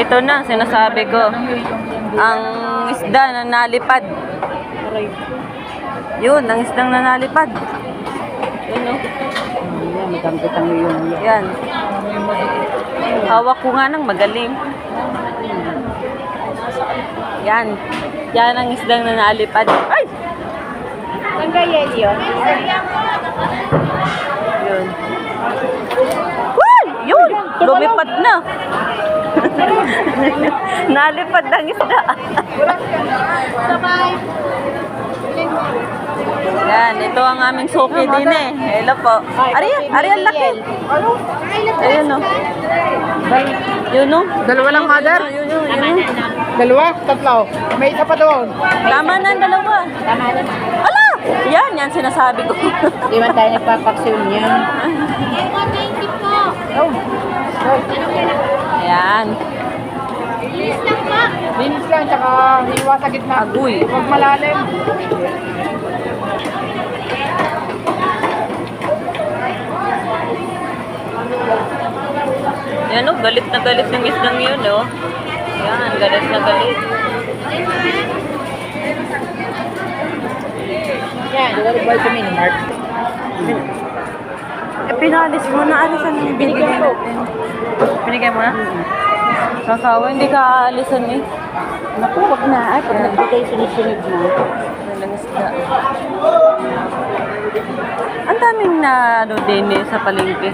Ito na, sinasabi ko. Ang isda na nalipad. Yun, ang isdang na nalipad. Yun, no? Yan. Hawak ko nga ng magaling. Yan. Yan ang isdang na nalipad. Ay! Ang gaya yun. Yun. Uy! Yun! Lumipad na. Nalipad ang isda. Sabay. Yan, ito ang aming suki din eh. Hello po. Ariel, laki. Ayun no. Yun no. Dalawa lang, mother? Yun. Dalawa? Tatlo? May isa pa doon. Tama na ang dalawa. Tama na. Ala! Yan sinasabi ko. Di man tayo nagpapaksyon niya. Yan. Linis lang, tsaka hiwa sa gitna. Agoy. Huwag malalim. Yan o, galit na galit ng isdang yun o. Yan, galit na galit. Yan, di ba rin boy kami ni Mark? Pinalis mo na. Alisan mo yung binigay ko. Binigay mo na? Sasawa, hindi ka aalisan eh. Naku, wag na. Ay, pag nagbigay sunod-sunod na. Walang isda. Ang daming na ano din eh, sa palengke.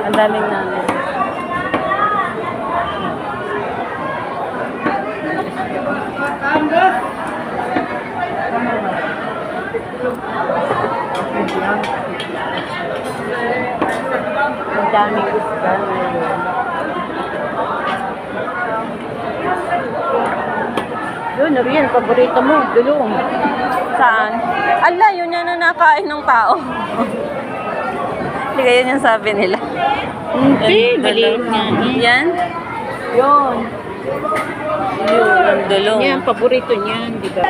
Ang daming na ano. Ang daming isda. Yun, Ariel, paborito mo, dulong. Saan? Ala, yun yan na nakain ng tao. Hindi kaya yung sabi nila. Hindi, Yan, maliit dulong. nga. Yan? Yun. Yun, ang dulong. Yan, paborito niyan, di ba?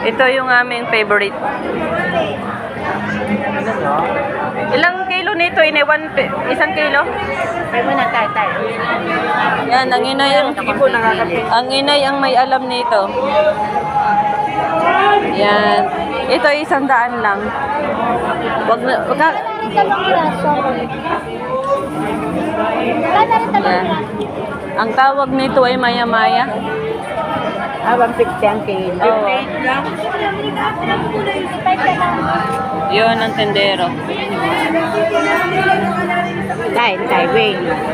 Ito yung aming favorite. Ilang kilo nito? Isang kilo? Kaya mo na tatay. Yan, ang inay ang inay ang may alam nito. Yan. Ito 100 lang. Wag na, yan. Ang tawag nito ay maya-maya. 150 ang kilo. Oo. Yun ang tendero. Tayo, wait.